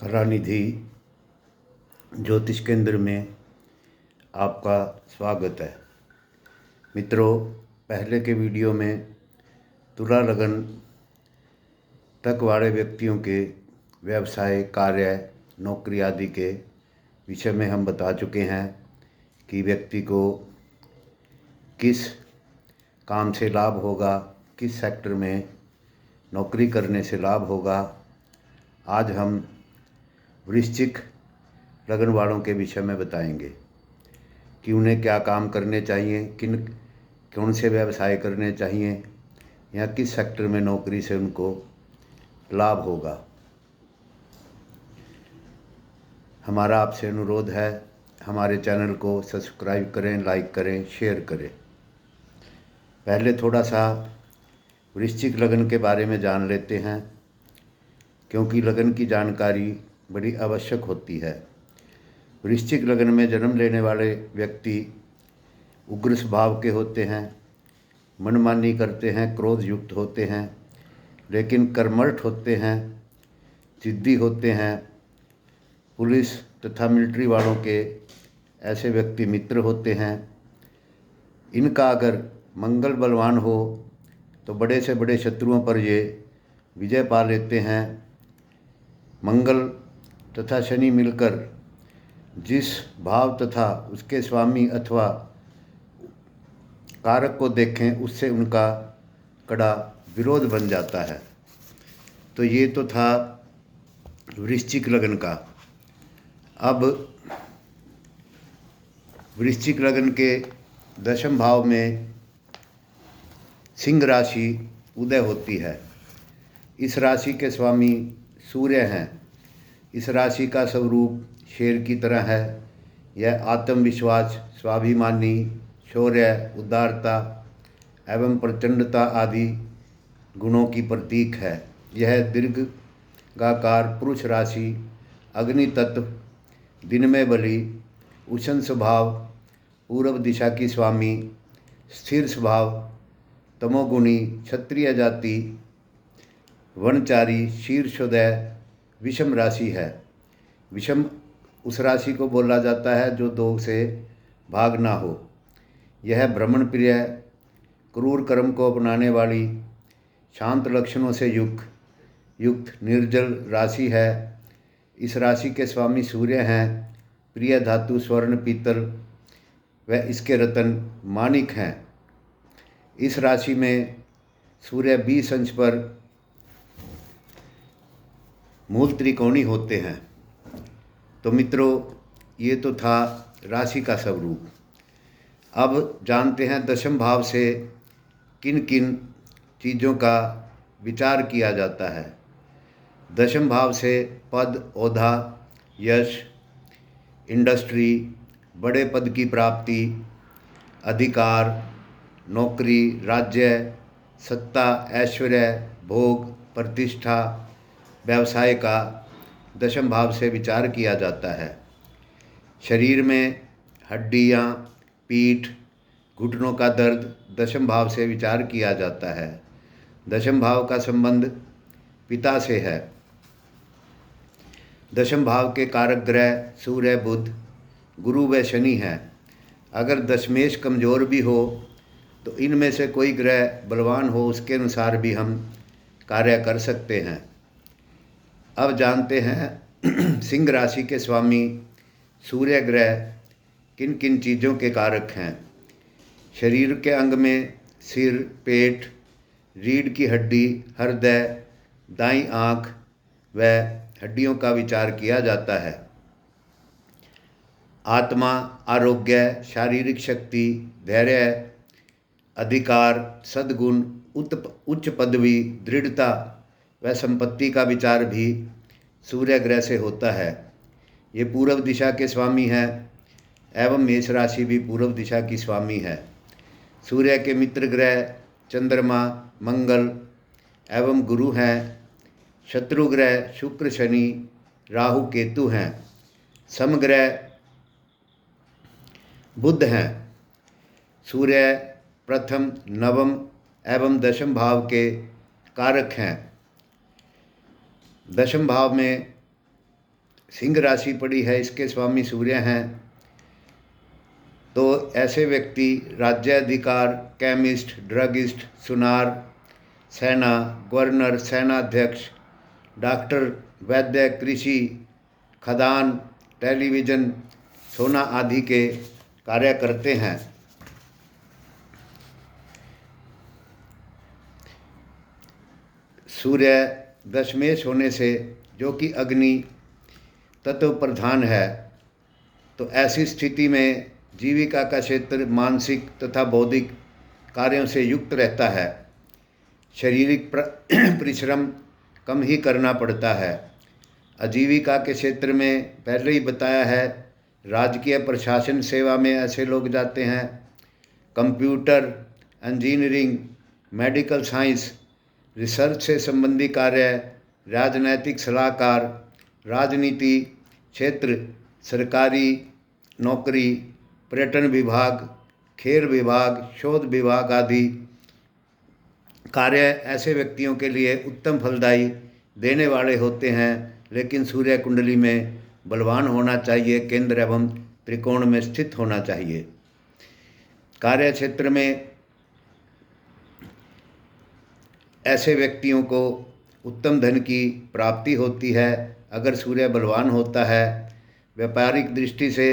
कलानिधि ज्योतिष केंद्र में आपका स्वागत है। मित्रों, पहले के वीडियो में तुला लगन तक वाले व्यक्तियों के व्यवसाय, कार्य, नौकरी आदि के विषय में हम बता चुके हैं कि व्यक्ति को किस काम से लाभ होगा, किस सेक्टर में नौकरी करने से लाभ होगा। आज हम वृश्चिक लगन वालों के विषय में बताएंगे कि उन्हें क्या काम करने चाहिए, कौन से व्यवसाय करने चाहिए या किस सेक्टर में नौकरी से उनको लाभ होगा। हमारा आपसे अनुरोध है, हमारे चैनल को सब्सक्राइब करें, लाइक करें, शेयर करें। पहले थोड़ा सा वृश्चिक लगन के बारे में जान लेते हैं, क्योंकि लगन की जानकारी बड़ी आवश्यक होती है। वृश्चिक लगन में जन्म लेने वाले व्यक्ति उग्र स्वभाव के होते हैं, मनमानी करते हैं, क्रोध युक्त होते हैं, लेकिन कर्मठ होते हैं, जिद्दी होते हैं। पुलिस तथा मिलिट्री वालों के ऐसे व्यक्ति मित्र होते हैं। इनका अगर मंगल बलवान हो तो बड़े से बड़े शत्रुओं पर ये विजय पा लेते हैं। मंगल तथा शनि मिलकर जिस भाव तथा उसके स्वामी अथवा कारक को देखें, उससे उनका कड़ा विरोध बन जाता है। तो ये तो था वृश्चिक लगन का। अब वृश्चिक लगन के दशम भाव में सिंह राशि उदय होती है। इस राशि के स्वामी सूर्य हैं। इस राशि का स्वरूप शेर की तरह है। यह आत्मविश्वास, स्वाभिमानी, शौर्य, उदारता एवं प्रचंडता आदि गुणों की प्रतीक है। यह दीर्घाकार पुरुष राशि, अग्नि तत्व, दिन में बली, उष्ण स्वभाव, पूर्व दिशा की स्वामी, स्थिर स्वभाव, तमोगुणी, क्षत्रिय जाति, वनचारी, शीर्षोदय, विषम राशि है। विषम उस राशि को बोला जाता है जो दो से भाग ना हो। यह भ्रमण प्रिय, क्रूर कर्म को अपनाने वाली, शांत लक्षणों से युक्त निर्जल राशि है। इस राशि के स्वामी सूर्य हैं। प्रिय धातु स्वर्ण, पीतल व इसके रत्न माणिक हैं। इस राशि में सूर्य 20 अंश पर मूल त्रिकोणी होते हैं। तो मित्रों, ये तो था राशि का स्वरूप। अब जानते हैं दशम भाव से किन किन चीज़ों का विचार किया जाता है। दशम भाव से पद, ओहदा, यश, इंडस्ट्री, बड़े पद की प्राप्ति, अधिकार, नौकरी, राज्य, सत्ता, ऐश्वर्य, भोग, प्रतिष्ठा, व्यवसाय का दशम भाव से विचार किया जाता है। शरीर में हड्डियाँ, पीठ, घुटनों का दर्द दशम भाव से विचार किया जाता है। दशम भाव का संबंध पिता से है। दशम भाव के कारक ग्रह सूर्य, बुध, गुरु व शनि हैं। अगर दशमेश कमज़ोर भी हो तो इनमें से कोई ग्रह बलवान हो, उसके अनुसार भी हम कार्य कर सकते हैं। अब जानते हैं सिंह राशि के स्वामी सूर्य ग्रह किन किन चीज़ों के कारक हैं। शरीर के अंग में सिर, पेट, रीढ़ की हड्डी, हृदय, दाईं आँख व हड्डियों का विचार किया जाता है। आत्मा, आरोग्य, शारीरिक शक्ति, धैर्य, अधिकार, सद्गुण, उच्च पदवी, दृढ़ता व संपत्ति का विचार भी सूर्य ग्रह से होता है। ये पूर्व दिशा के स्वामी हैं एवं मेष राशि भी पूर्व दिशा की स्वामी है। सूर्य के मित्र ग्रह चंद्रमा, मंगल एवं गुरु हैं। शत्रु ग्रह शुक्र, शनि, राहु, केतु हैं। समग्रह बुध हैं। सूर्य प्रथम, नवम एवं दशम भाव के कारक हैं। दशम भाव में सिंह राशि पड़ी है, इसके स्वामी सूर्य हैं, तो ऐसे व्यक्ति राज्याधिकार, केमिस्ट, ड्रगिस्ट, सुनार, सेना, गवर्नर, सेनाध्यक्ष, डॉक्टर, वैद्य, कृषि, खदान, टेलीविज़न, सोना आदि के कार्य करते हैं। सूर्य दशमेश होने से, जो कि अग्नि तत्व प्रधान है, तो ऐसी स्थिति में जीविका का क्षेत्र मानसिक तथा बौद्धिक कार्यों से युक्त रहता है। शारीरिक परिश्रम कम ही करना पड़ता है। आजीविका के क्षेत्र में पहले ही बताया है, राजकीय प्रशासन सेवा में ऐसे लोग जाते हैं। Computer, engineering, medical science, research से संबंधी कार्य, राजनैतिक सलाहकार, राजनीति क्षेत्र, सरकारी नौकरी, पर्यटन विभाग, खेल विभाग, शोध विभाग आदि कार्य ऐसे व्यक्तियों के लिए उत्तम फलदायी देने वाले होते हैं। लेकिन सूर्य कुंडली में बलवान होना चाहिए, केंद्र एवं त्रिकोण में स्थित होना चाहिए। कार्य क्षेत्र में ऐसे व्यक्तियों को उत्तम धन की प्राप्ति होती है अगर सूर्य बलवान होता है। व्यापारिक दृष्टि से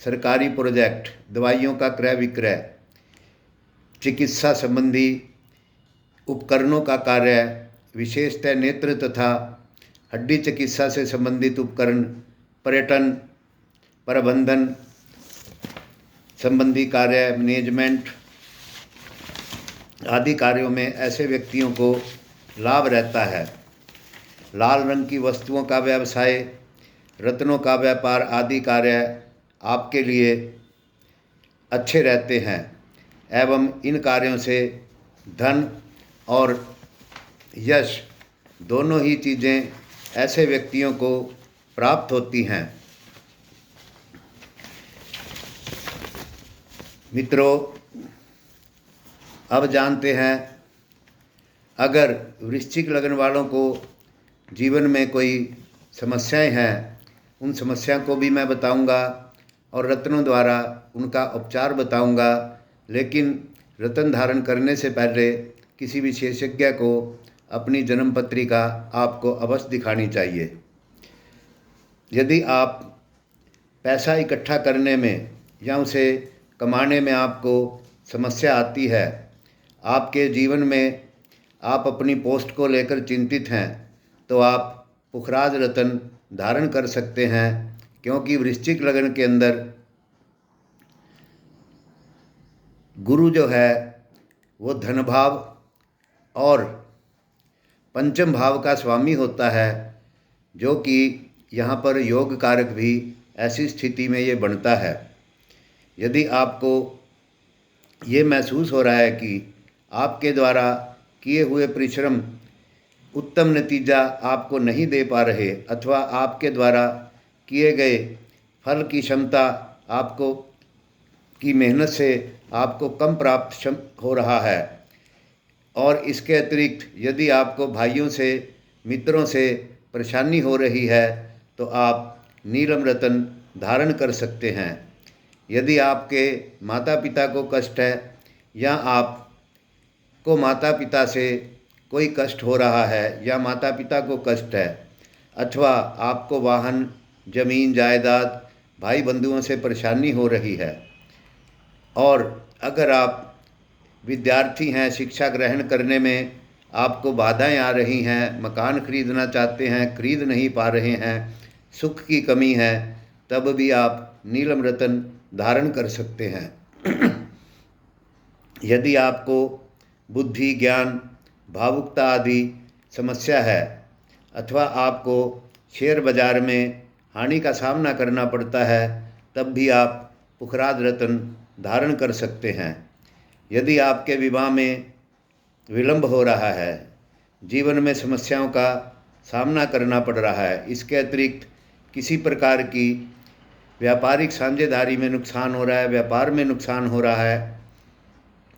सरकारी प्रोजेक्ट, दवाइयों का क्रय विक्रय, चिकित्सा संबंधी उपकरणों का कार्य, विशेषतः नेत्र तथा हड्डी चिकित्सा से संबंधित उपकरण, पर्यटन प्रबंधन संबंधी कार्य, मैनेजमेंट आदि कार्यों में ऐसे व्यक्तियों को लाभ रहता है। लाल रंग की वस्तुओं का व्यवसाय, रत्नों का व्यापार आदि कार्य आपके लिए अच्छे रहते हैं एवं इन कार्यों से धन और यश दोनों ही चीज़ें ऐसे व्यक्तियों को प्राप्त होती हैं। मित्रों, अब जानते हैं, अगर वृश्चिक लग्न वालों को जीवन में कोई समस्याएं हैं, उन समस्या को भी मैं बताऊंगा और रत्नों द्वारा उनका उपचार बताऊंगा। लेकिन रत्न धारण करने से पहले किसी विशेषज्ञ को अपनी जन्म पत्रिका आपको अवश्य दिखानी चाहिए। यदि आप पैसा इकट्ठा करने में या उसे कमाने में आपको समस्या आती है, आपके जीवन में आप अपनी पोस्ट को लेकर चिंतित हैं, तो आप पुखराज रत्न धारण कर सकते हैं। क्योंकि वृश्चिक लग्न के अंदर गुरु जो है वो धन भाव और पंचम भाव का स्वामी होता है, जो कि यहाँ पर योग कारक भी ऐसी स्थिति में ये बनता है। यदि आपको ये महसूस हो रहा है कि आपके द्वारा किए हुए परिश्रम उत्तम नतीजा आपको नहीं दे पा रहे, अथवा आपके द्वारा किए गए फल की क्षमता आपको की मेहनत से आपको कम प्राप्त हो रहा है, और इसके अतिरिक्त यदि आपको भाइयों से, मित्रों से परेशानी हो रही है, तो आप नीलम रत्न धारण कर सकते हैं। यदि आपके माता पिता को कष्ट है या आपको माता पिता से कोई कष्ट हो रहा है या माता पिता को कष्ट है, अथवा आपको वाहन, जमीन जायदाद, भाई बंधुओं से परेशानी हो रही है, और अगर आप विद्यार्थी हैं, शिक्षा ग्रहण करने में आपको बाधाएं आ रही हैं, मकान खरीदना चाहते हैं, खरीद नहीं पा रहे हैं, सुख की कमी है, तब भी आप नीलम रत्न धारण कर सकते हैं। यदि आपको बुद्धि, ज्ञान, भावुकता आदि समस्या है, अथवा आपको शेयर बाजार में हानि का सामना करना पड़ता है, तब भी आप पुखराज रत्न धारण कर सकते हैं। यदि आपके विवाह में विलंब हो रहा है, जीवन में समस्याओं का सामना करना पड़ रहा है, इसके अतिरिक्त किसी प्रकार की व्यापारिक साझेदारी में नुकसान हो रहा है, व्यापार में नुकसान हो रहा है,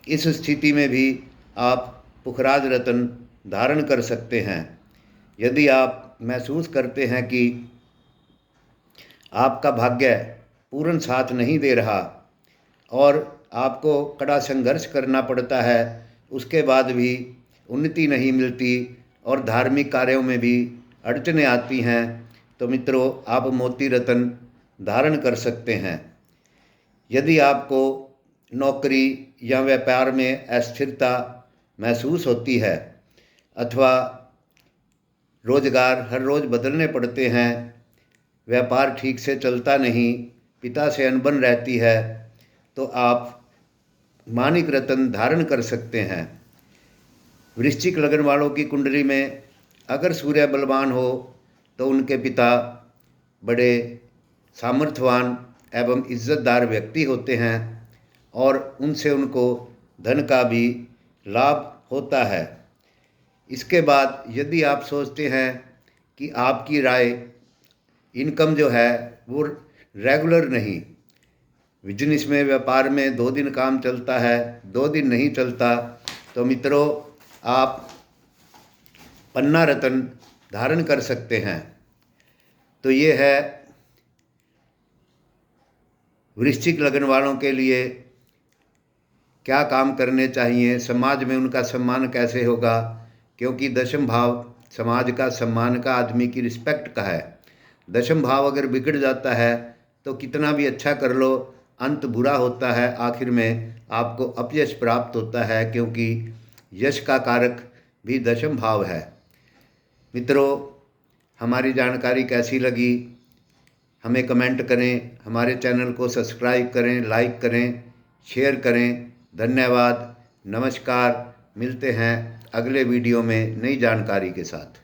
इस स्थिति में भी आप पुखराज रत्न धारण कर सकते हैं। यदि आप महसूस करते हैं कि आपका भाग्य पूर्ण साथ नहीं दे रहा और आपको कड़ा संघर्ष करना पड़ता है, उसके बाद भी उन्नति नहीं मिलती और धार्मिक कार्यों में भी अड़चनें आती हैं, तो मित्रों आप मोती रत्न धारण कर सकते हैं। यदि आपको नौकरी या व्यापार में अस्थिरता महसूस होती है अथवा रोजगार हर रोज़ बदलने पड़ते हैं, व्यापार ठीक से चलता नहीं, पिता से अनबन रहती है, तो आप माणिक रत्न धारण कर सकते हैं। वृश्चिक लगन वालों की कुंडली में अगर सूर्य बलवान हो तो उनके पिता बड़े सामर्थ्यवान एवं इज्जतदार व्यक्ति होते हैं और उनसे उनको धन का भी लाभ होता है। इसके बाद यदि आप सोचते हैं कि आपकी राय इनकम जो है वो रेगुलर नहीं, बिजनेस में व्यापार में 2 दिन काम चलता है, 2 दिन नहीं चलता, तो मित्रों आप पन्ना रत्न धारण कर सकते हैं। तो ये है वृश्चिक लगन वालों के लिए क्या काम करने चाहिए, समाज में उनका सम्मान कैसे होगा, क्योंकि दशम भाव समाज का सम्मान का, आदमी की रिस्पेक्ट का है। दशम भाव अगर बिगड़ जाता है तो कितना भी अच्छा कर लो, अंत बुरा होता है, आखिर में आपको अपयश प्राप्त होता है, क्योंकि यश का कारक भी दशम भाव है। मित्रों हमारी जानकारी कैसी लगी हमें कमेंट करें, हमारे चैनल को सब्सक्राइब करें, लाइक करें, शेयर करें। धन्यवाद, नमस्कार। मिलते हैं अगले वीडियो में नई जानकारी के साथ।